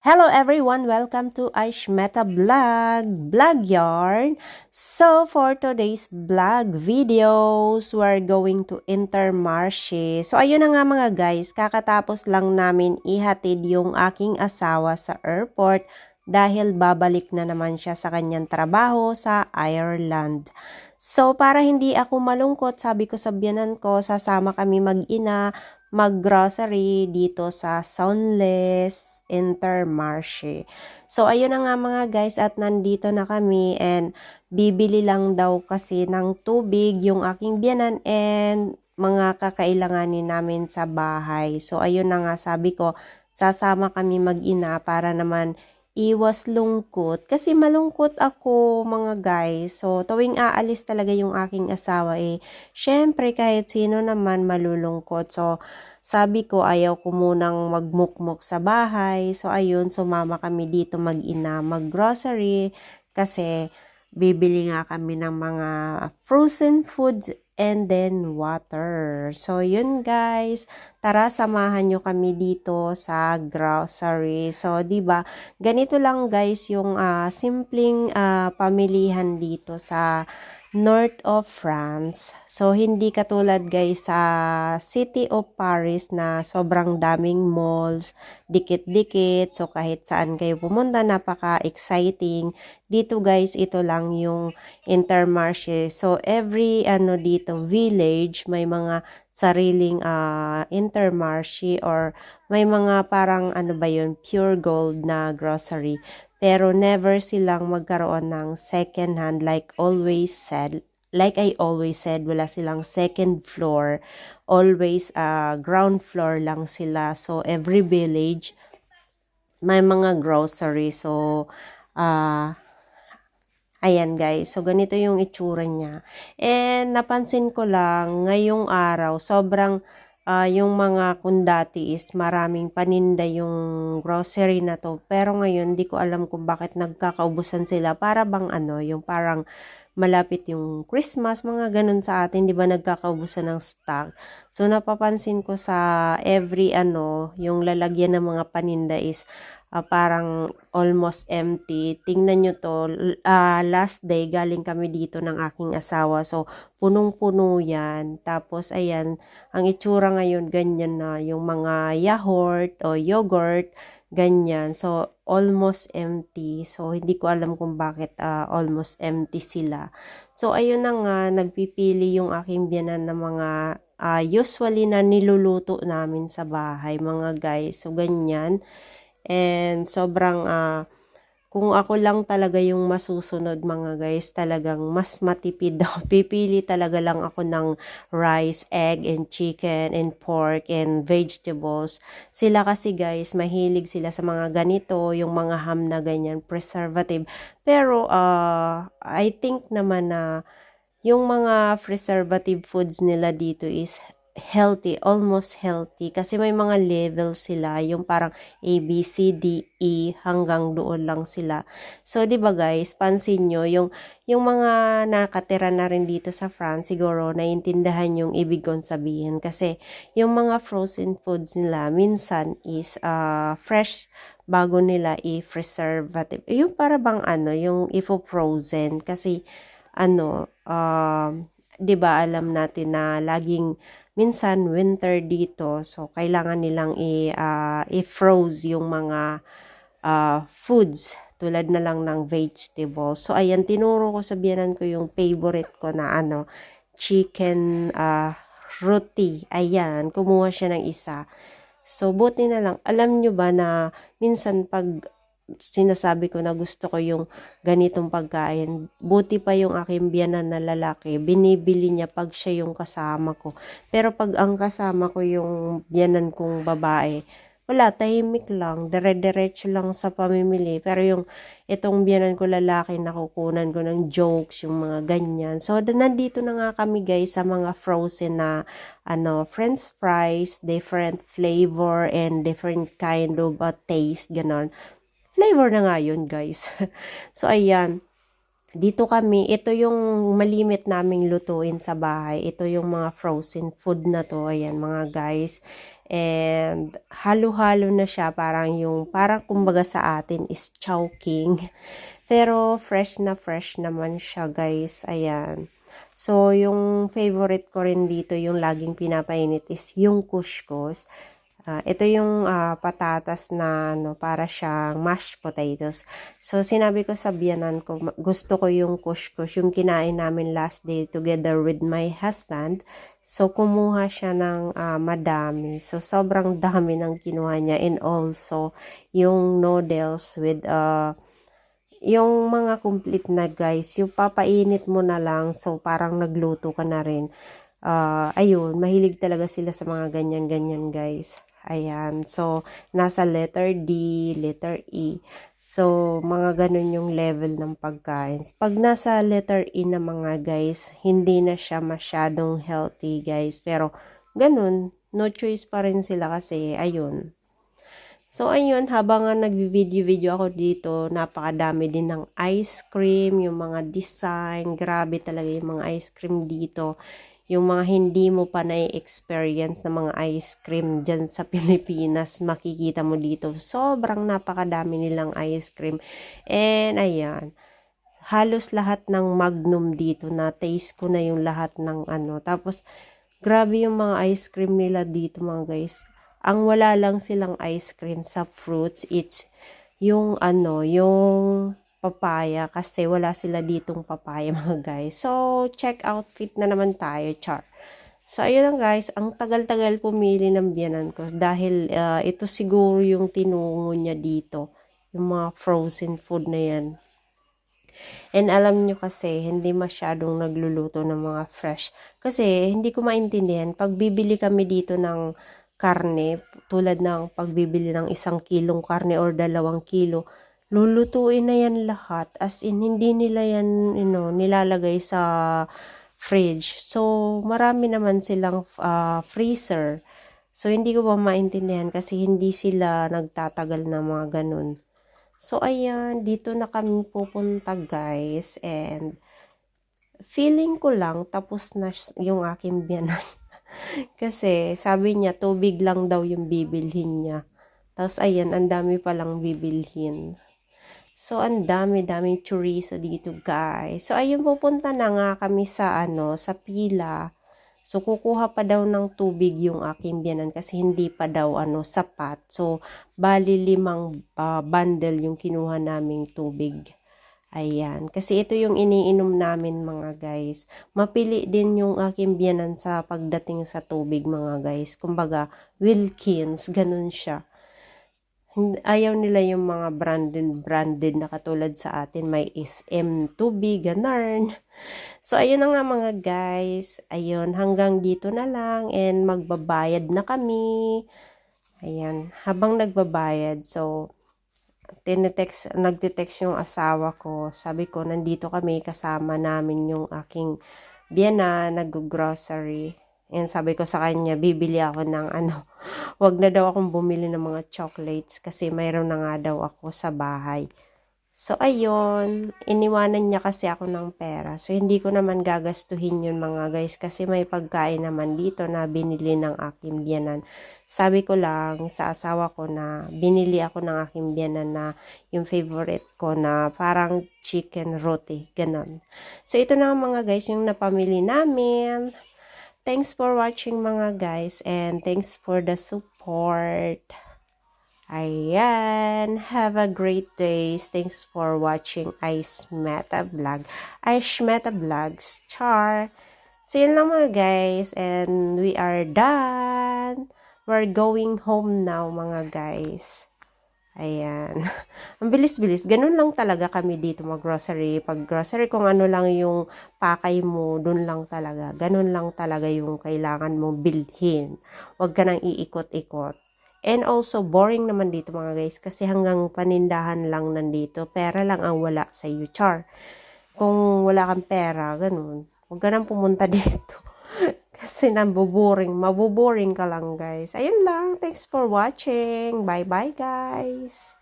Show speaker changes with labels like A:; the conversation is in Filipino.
A: Hello everyone! Welcome to Aishmeta Vlog Yarn. So for today's vlog videos, we're going to Intermarché. So ayun na nga mga guys, kakatapos lang namin ihatid yung aking asawa sa airport dahil babalik na naman siya sa kanyang trabaho sa Ireland. So para hindi ako malungkot, sabi ko sa biyanan ko, sasama kami mag-ina mag-grocery dito sa Soundless Intermarché. So, ayun na nga mga guys at nandito na kami and bibili lang daw kasi ng tubig yung aking biyanan and mga kakailanganin namin sa bahay. So, ayun na nga sabi ko, sasama kami mag-ina para naman iwas lungkot. Kasi malungkot ako mga guys. So, tuwing aalis talaga yung aking asawa syempre kahit sino naman malulungkot. So, sabi ko ayaw ko munang magmukmok sa bahay. So, ayun, sumama kami dito mag-ina, mag-grocery. Kasi, bibili nga kami ng mga frozen foods and then water. So, yun guys. Tara, samahan nyo kami dito sa grocery. So, di ba ganito lang guys yung simpleng pamilihan dito sa North of France. So, hindi katulad guys sa City of Paris na sobrang daming malls, dikit-dikit. So, kahit saan kayo pumunta, napaka-exciting. Dito guys, ito lang yung Intermarché. So, every dito, village, may mga sariling Intermarché or may mga parang pure gold na grocery. Pero never silang magkaroon ng second hand like I always said, wala silang second floor. Always ground floor lang sila. So every village may mga grocery. So ayan guys, so ganito yung itsura niya. And napansin ko lang ngayong araw, sobrang yung mga kundati is maraming paninda yung grocery na to. Pero ngayon, di ko alam kung bakit nagkakaubusan sila. Para bang yung parang malapit yung Christmas, mga ganun sa atin, di ba nagkakaubusan ng stock. So, napapansin ko sa every yung lalagyan ng mga paninda is parang almost empty. Tingnan nyo to, last day galing kami dito ng aking asawa. So, punong-puno yan. Tapos, ayan, ang itsura ngayon, ganyan na. Yung mga yogurt o yogurt, ganyan. So, almost empty. So, hindi ko alam kung bakit almost empty sila. So, ayun na nga, nagpipili yung aking biyanan ng mga usually na niluluto namin sa bahay, mga guys. So, ganyan. And sobrang kung ako lang talaga yung masusunod mga guys, talagang mas matipid ako. Pipili talaga lang ako ng rice, egg, and chicken, and pork, and vegetables. Sila kasi guys, mahilig sila sa mga ganito, yung mga ham na ganyan, preservative. Pero I think naman na yung mga preservative foods nila dito is healthy, almost healthy. Kasi may mga level sila, yung parang A, B, C, D, E, hanggang doon lang sila. So, di ba guys, pansin nyo, yung mga nakatira na rin dito sa France, siguro, naiintindihan yung ibig kong sabihin. Kasi, yung mga frozen foods nila, minsan is fresh, bago nila i-preservative. Yung para bang yung ifo-frozen. Kasi, 'di ba alam natin na laging minsan winter dito, so kailangan nilang i-froze yung mga foods tulad na lang ng vegetables. So ayan, tinuro ko sa biyanan ko yung favorite ko na chicken roti. Ayan, kumuha siya ng isa. So buti na lang, alam nyo ba na minsan pag sinasabi ko na gusto ko yung ganitong pagkain, buti pa yung aking biyanan na lalaki, binibili niya pag siya yung kasama ko. Pero pag ang kasama ko yung biyanan kong babae, wala, tahimik lang, dire-diretso lang sa pamimili. Pero yung itong biyanan ko lalaki, nakukunan ko ng jokes, yung mga ganyan. So, nandito na nga kami guys sa mga frozen na french fries, different flavor and different kind of taste, ganon. Flavor na nga yun, guys. So, ayan. Dito kami, ito yung malimit naming lutuin sa bahay. Ito yung mga frozen food na to. Ayan, mga guys. And halo-halo na siya, parang kumbaga sa atin is chowking. Pero fresh naman siya, guys. Ayan. So, yung favorite ko rin dito, yung laging pinapainit is yung kuskus. Ito yung patatas na para siyang mashed potatoes. So, sinabi ko sa biyanan ko, gusto ko yung kuskus, yung kinain namin last day together with my husband. So, kumuha siya ng madami. So, sobrang dami ng kinuha niya. And also, yung noodles with yung mga complete na, guys. Yung papainit mo na lang. So, parang nagluto ka na rin. Ayun, mahilig talaga sila sa mga ganyan-ganyan, guys. Ayan. So, nasa letter D, letter E. So, mga ganun yung level ng pagkain. Pag nasa letter E na mga guys, hindi na siya masyadong healthy, guys. Pero, ganun, no choice pa rin sila kasi, ayun. So, ayun, habang nag-video ako dito, napakadami din ng ice cream, yung mga design, grabe talaga yung mga ice cream dito. Yung mga hindi mo pa na-experience na mga ice cream dyan sa Pilipinas, makikita mo dito. Sobrang napakadami nilang ice cream. And, ayan, halos lahat ng Magnum dito, na-taste ko na yung lahat ng Tapos, grabe yung mga ice cream nila dito, mga guys. Ang wala lang silang ice cream sa fruits, it's yung yung papaya, kasi wala sila ditong papaya, mga guys. So, check outfit na naman tayo, char. So, ayun lang, guys. Ang tagal-tagal pumili ng biyanan ko dahil ito siguro yung tinungo niya dito. Yung mga frozen food na yan. And alam nyo kasi, hindi masyadong nagluluto ng mga fresh. Kasi, hindi ko maintindihan. Pag bibili kami dito ng karne, tulad ng pagbibili ng 1 kilong karne or 2 kilo, lulutuin na yan lahat. As in, hindi nila yan, nilalagay sa fridge. So, marami naman silang freezer. So, hindi ko pa maintindihan kasi hindi sila nagtatagal na mga ganun. So, ayan, dito na kami pupunta, guys. And, feeling ko lang, tapos na yung aking biyanan. Kasi, sabi niya, tubig lang daw yung bibilhin niya. Tapos, ayan, ang dami palang bibilhin. So, ang daming chorizo dito, guys. So, ayun, pupunta na nga kami sa, sa pila. So, kukuha pa daw ng tubig yung aking biyanan kasi hindi pa daw, sapat. So, bali 5 bundle yung kinuha naming tubig. Ayan. Kasi ito yung iniinom namin, mga guys. Mapili din yung aking biyanan sa pagdating sa tubig, mga guys. Kumbaga, Wilkins, ganun siya. Ayaw nila yung mga branded na katulad sa atin. May SM tubig, ganun. So, ayun na nga, mga guys. Ayun, hanggang dito na lang. And magbabayad na kami. Ayan, habang nagbabayad. So, nagte-text yung asawa ko. Sabi ko, nandito kami, kasama namin yung aking biyana, nag-grocery. And sabi ko sa kanya, bibili ako ng wag na daw akong bumili ng mga chocolates kasi mayroon na nga daw ako sa bahay. So, ayun, iniwanan niya kasi ako ng pera. So, hindi ko naman gagastuhin yun, mga guys, kasi may pagkain naman dito na binili ng aking biyanan. Sabi ko lang sa asawa ko na binili ako ng aking biyanan na yung favorite ko na parang chicken roti, ganon. So, ito na mga guys, yung napamili namin. Thanks for watching, mga guys, and thanks for the support. Ayan, have a great day. Thanks for watching Ice Meta Vlog. Ice Meta Vlogs, char. So, yun lang, mga guys, and we are done. We're going home now, mga guys. Ayan. Ang bilis-bilis. Ganun lang talaga kami dito mag-grocery. Pag grocery, kung ano lang yung pakay mo, dun lang talaga. Ganun lang talaga yung kailangan mong bilhin. Huwag ka nang iikot-ikot. And also, boring naman dito, mga guys. Kasi hanggang panindahan lang nandito. Pera lang ang wala sa iyo, char. Kung wala kang pera, ganun. Huwag ka nang pumunta dito. Kasi mabuboring ka lang, guys. Ayun lang. Thanks for watching. Bye-bye, guys.